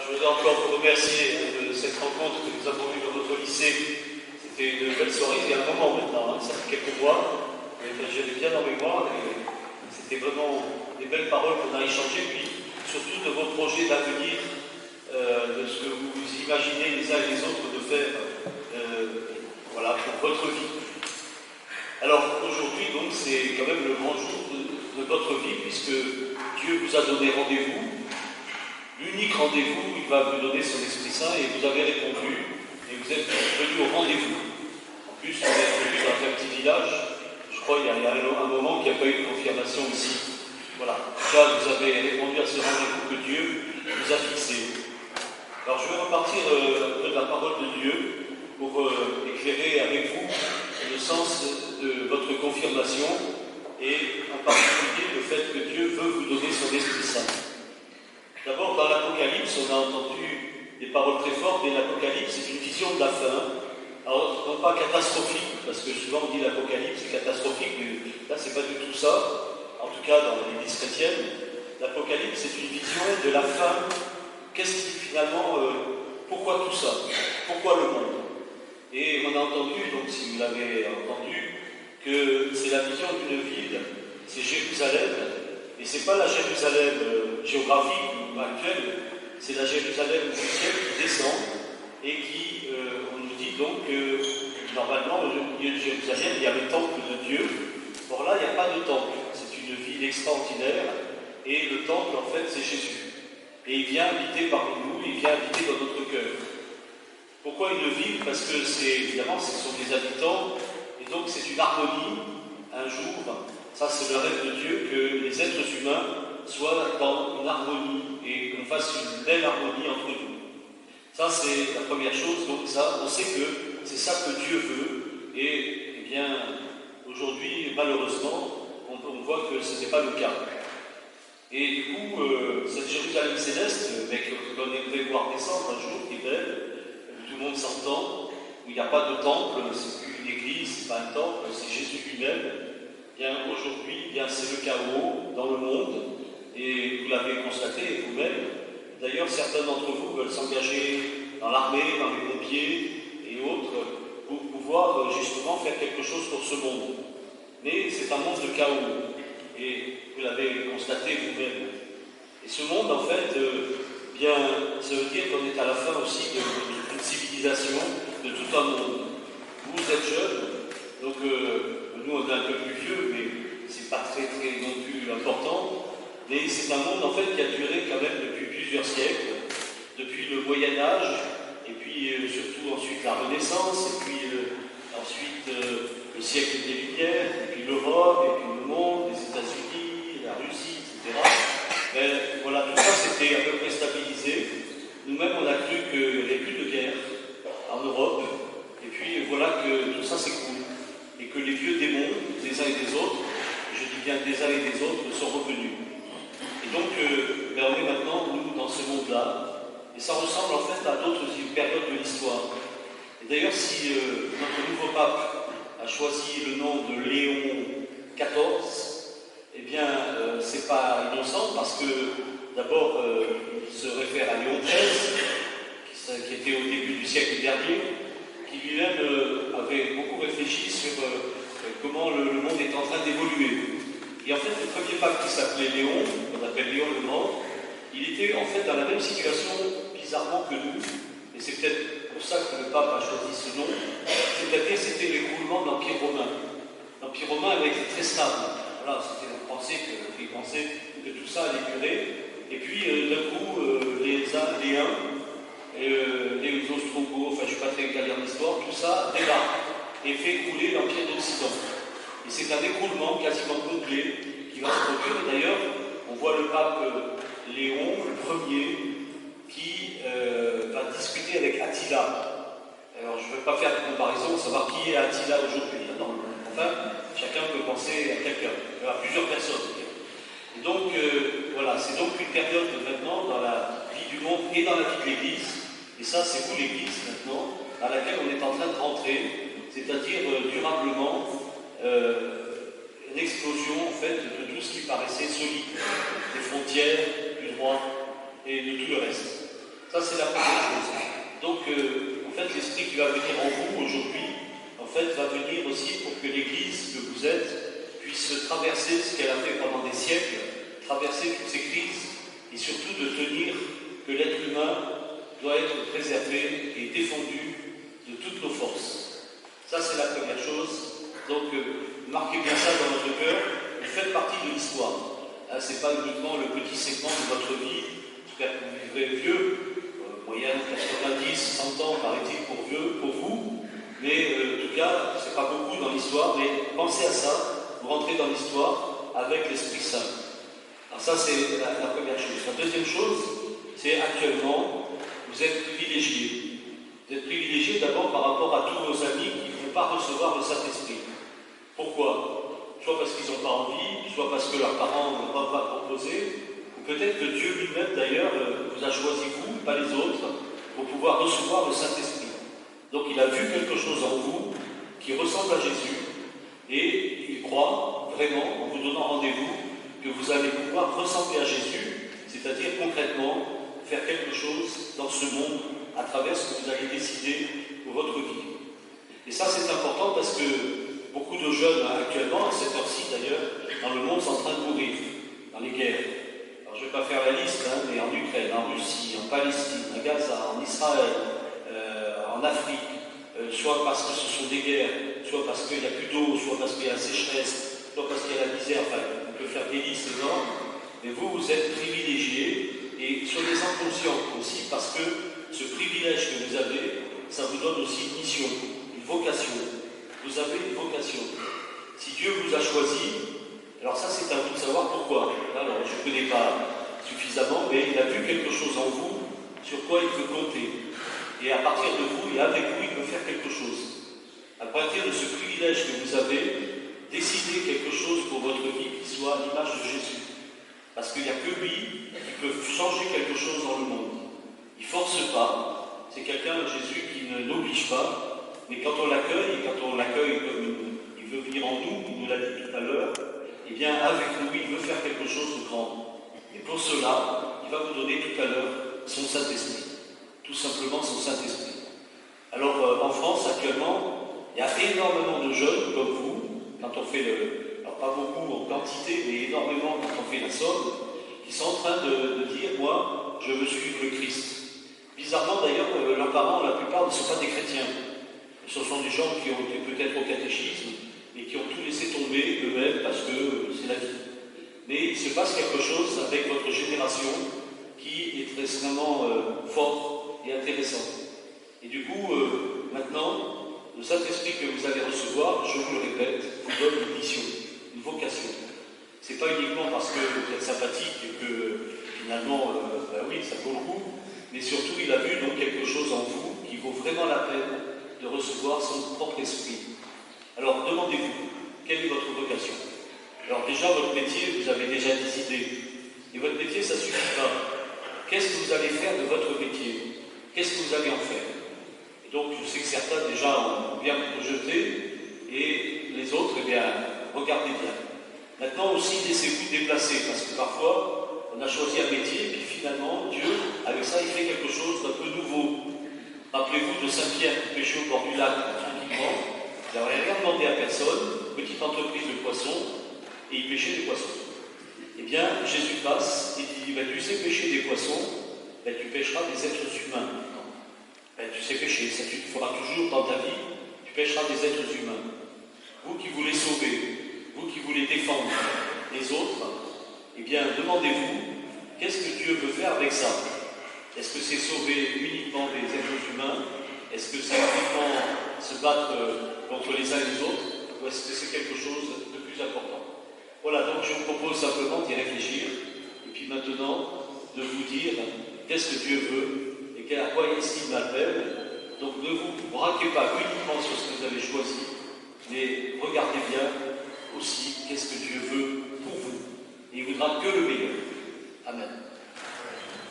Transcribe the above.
Je voudrais encore vous remercier de cette rencontre que nous avons eue dans notre lycée. C'était une belle soirée, il y a un moment maintenant, ça fait quelques mois. J'avais bien en mémoire et c'était vraiment des belles paroles qu'on a échangées, puis surtout de vos projets d'avenir, de ce que vous imaginez les uns et les autres de faire voilà, pour votre vie. Alors aujourd'hui, donc, c'est quand même le grand jour de votre vie, puisque Dieu vous a donné rendez-vous. L'unique rendez-vous, il va vous donner son Esprit Saint et vous avez répondu et vous êtes venu au rendez-vous. En plus, vous êtes venu dans un petit village. Je crois qu'il y a un moment qu'il n'y a pas eu de confirmation ici. Voilà. Là, vous avez répondu à ce rendez-vous que Dieu vous a fixé. Alors, je vais repartir un peu de la parole de Dieu pour éclairer avec vous le sens de votre confirmation et en particulier le fait que Dieu veut vous donner son Esprit Saint. D'abord, dans l'Apocalypse, on a entendu des paroles très fortes, et l'Apocalypse, c'est une vision de la fin. Alors, non pas catastrophique, parce que souvent on dit l'Apocalypse, c'est catastrophique, mais là, c'est pas du tout ça. En tout cas, dans l'Église chrétienne, l'Apocalypse, c'est une vision de la fin. Qu'est-ce qui, finalement, pourquoi tout ça? Pourquoi le monde? Et on a entendu, donc si vous l'avez entendu, que c'est la vision d'une ville, c'est Jérusalem. Et ce n'est pas la Jérusalem géographique ou actuelle, c'est la Jérusalem du ciel qui descend et qui, on nous dit donc que normalement, au milieu de Jérusalem, il y a le temple de Dieu. Or là, il n'y a pas de temple. C'est une ville extraordinaire et le temple, en fait, c'est Jésus. Et il vient habiter parmi nous, il vient habiter dans notre cœur. Pourquoi une ville? Parce que évidemment, ce sont des habitants et donc c'est une harmonie. Un jour, ça c'est le rêve de Dieu, que les êtres humains soient dans une harmonie et qu'on fasse une belle harmonie entre nous. Ça c'est la première chose, donc ça, on sait que c'est ça que Dieu veut, et eh bien, aujourd'hui, malheureusement, on voit que ce n'est pas le cas. Et du coup, cette Jérusalem céleste, qu'on aimerait voir descendre un jour, qui est belle, tout le monde s'entend, où il n'y a pas de temple, c'est plus une église, c'est pas un temple, c'est Jésus lui-même. Bien aujourd'hui, c'est le chaos dans le monde, et vous l'avez constaté vous-même. D'ailleurs, certains d'entre vous veulent s'engager dans l'armée, dans les pompiers et autres, pour pouvoir justement faire quelque chose pour ce monde. Mais c'est un monde de chaos, et vous l'avez constaté vous-même. Et ce monde, en fait, ça veut dire qu'on est à la fin aussi de toute une civilisation, de tout un monde. Vous êtes jeunes, donc nous on est un peu plus vieux, mais c'est pas très non plus important. Mais c'est un monde en fait qui a duré quand même depuis plusieurs siècles, depuis le Moyen-Âge, et puis surtout ensuite la Renaissance, et puis ensuite le siècle des Lumières, et puis l'Europe, et puis le monde, les États-Unis, la Russie, etc. Mais voilà, tout ça c'était à peu près stabilisé. Nous-mêmes on a cru qu'il n'y avait plus de guerre en Europe, et puis voilà que tout ça s'écroule. Et que les vieux démons, des uns et des autres, je dis bien des uns et des autres, sont revenus. Et donc, on est maintenant, nous, dans ce monde-là, et ça ressemble en fait à d'autres périodes de l'histoire. Et d'ailleurs, si notre nouveau pape a choisi le nom de Léon XIV, eh bien, c'est pas innocent, parce que, d'abord, il se réfère à Léon XIII, qui était au début du siècle dernier, qui lui-même avait beaucoup réfléchi sur comment le monde est en train d'évoluer. Et en fait, le premier pape qui s'appelait Léon, qu'on appelle Léon le Grand, il était en fait dans la même situation, bizarrement que nous, et c'est peut-être pour ça que le pape a choisi ce nom, c'est-à-dire c'était l'écroulement de l'Empire romain. L'Empire romain avait été très stable. Voilà, c'était on pensait que tout ça allait durer, et puis d'un coup, les Huns, les Ostrogoths, enfin je ne suis pas très calé en histoire, tout ça débarque et fait couler l'Empire d'Occident. Et c'est un écroulement quasiment complet qui va se produire. Et d'ailleurs, on voit le pape Léon, le premier, qui va discuter avec Attila. Alors je ne veux pas faire de comparaison, savoir qui est Attila aujourd'hui. Non, enfin, chacun peut penser à quelqu'un, à plusieurs personnes. Et donc, voilà, c'est donc une période maintenant dans la vie du monde et dans la vie de l'Église. Et ça, c'est vous l'Église maintenant, à laquelle on est en train de rentrer, c'est-à-dire durablement une explosion en fait de tout ce qui paraissait solide, des frontières, du droit et de tout le reste. Ça, c'est la première chose. Donc, en fait, l'esprit qui va venir en vous aujourd'hui, en fait, va venir aussi pour que l'Église que vous êtes puisse traverser ce qu'elle a fait pendant des siècles, traverser toutes ces crises, et surtout de tenir que l'être humain doit être préservé et défendu de toutes nos forces. Ça, c'est la première chose. Donc, marquez bien ça dans votre cœur. Vous faites partie de l'histoire. Ce n'est pas uniquement le petit segment de votre vie. J'espère que vous vivrez vieux, moyenne 90, 100 ans, paraît-il, pour vous. Mais en tout cas, ce n'est pas beaucoup dans l'histoire. Mais pensez à ça. Vous rentrez dans l'histoire avec l'Esprit Saint. Alors ça, c'est la première chose. La deuxième chose, c'est actuellement, vous êtes privilégiés. Vous êtes privilégiés d'abord par rapport à tous vos amis qui ne vont pas recevoir le Saint-Esprit. Pourquoi? Soit parce qu'ils n'ont pas envie, soit parce que leurs parents ne vont pas proposer, ou peut-être que Dieu lui-même, d'ailleurs, vous a choisi vous, pas les autres, pour pouvoir recevoir le Saint-Esprit. Donc il a vu quelque chose en vous qui ressemble à Jésus, et il croit vraiment, en vous donnant rendez-vous, que vous allez pouvoir ressembler à Jésus, c'est-à-dire concrètement faire quelque chose dans ce monde à travers ce que vous allez décider pour votre vie. Et ça, c'est important parce que beaucoup de jeunes actuellement, à cette heure-ci d'ailleurs, dans le monde, sont en train de mourir dans les guerres. Alors je ne vais pas faire la liste, mais en Ukraine, en Russie, en Palestine, à Gaza, en Israël, en Afrique, soit parce que ce sont des guerres, soit parce qu'il n'y a plus d'eau, soit parce qu'il y a la sécheresse, soit parce qu'il y a la misère, enfin, on peut faire des listes énormes, mais vous êtes privilégiés, et soyez-en conscients aussi, parce que ce privilège que vous avez, ça vous donne aussi une mission, une vocation. Vous avez une vocation. Si Dieu vous a choisi, alors ça c'est à vous de savoir pourquoi. Alors je ne connais pas suffisamment, mais il a vu quelque chose en vous sur quoi il veut compter. Et à partir de vous et avec vous, il veut faire quelque chose. À partir de ce privilège que vous avez, décidez quelque chose pour votre vie qui soit à l'image de Jésus. Parce qu'il n'y a que lui qui peut changer quelque chose dans le monde. Il ne force pas. C'est quelqu'un, Jésus, qui ne n'oblige pas. Mais quand on l'accueille, comme il veut venir en nous, il nous l'a dit tout à l'heure, eh bien, avec nous, il veut faire quelque chose de grand. Et pour cela, il va vous donner tout à l'heure son Saint-Esprit. Tout simplement son Saint-Esprit. Alors, en France, actuellement, il y a énormément de jeunes comme vous, quand on fait alors pas beaucoup en quantité, mais énormément quand on fait la somme, qui sont en train de dire, moi, je veux suivre le Christ. Bizarrement, d'ailleurs, leurs parents, la plupart, ne sont pas des chrétiens. Ce sont des gens qui ont été peut-être au catéchisme et qui ont tout laissé tomber eux-mêmes parce que c'est la vie. Mais il se passe quelque chose avec votre génération qui est extrêmement fort et intéressant. Et du coup, maintenant, le Saint-Esprit que vous allez recevoir, je vous le répète, vous donne une mission, une vocation. Ce n'est pas uniquement parce que vous êtes sympathique et que finalement, oui, ça vaut le coup, mais surtout, il a vu donc quelque chose en vous qui vaut vraiment la peine de recevoir son propre esprit. Alors, demandez-vous, quelle est votre vocation? Alors déjà, votre métier, vous avez déjà des idées. Et votre métier, ça ne suffit pas. Qu'est-ce que vous allez faire de votre métier? Qu'est-ce que vous allez en faire? Et donc, je sais que certains déjà ont bien projeté, et les autres, eh bien, regardez bien. Maintenant aussi, laissez-vous déplacer, parce que parfois, on a choisi un métier, et puis finalement, Dieu, avec ça, il fait quelque chose d'un peu nouveau. Rappelez-vous de Saint-Pierre qui pêchait au bord du lac, tranquillement. Il n'avait rien demandé à personne, petite entreprise de poissons, et il pêchait des poissons. Eh bien, Jésus passe et dit, tu sais pêcher des poissons, tu pêcheras des êtres humains. Tu sais pêcher, ça tu le feras toujours dans ta vie, tu pêcheras des êtres humains. Vous qui voulez sauver, vous qui voulez défendre les autres, eh bien, demandez-vous, qu'est-ce que Dieu veut faire avec ça? Est-ce que c'est sauver uniquement des êtres humains? Est-ce que c'est uniquement se battre contre les uns et les autres? Ou est-ce que c'est quelque chose de plus important? Voilà, donc je vous propose simplement d'y réfléchir, et puis maintenant, de vous dire qu'est-ce que Dieu veut, et à quoi est-ce qu'il m'appelle. Donc ne vous braquez pas uniquement sur ce que vous avez choisi, mais regardez bien aussi qu'est-ce que Dieu veut pour vous. Et il voudra que le meilleur. Amen.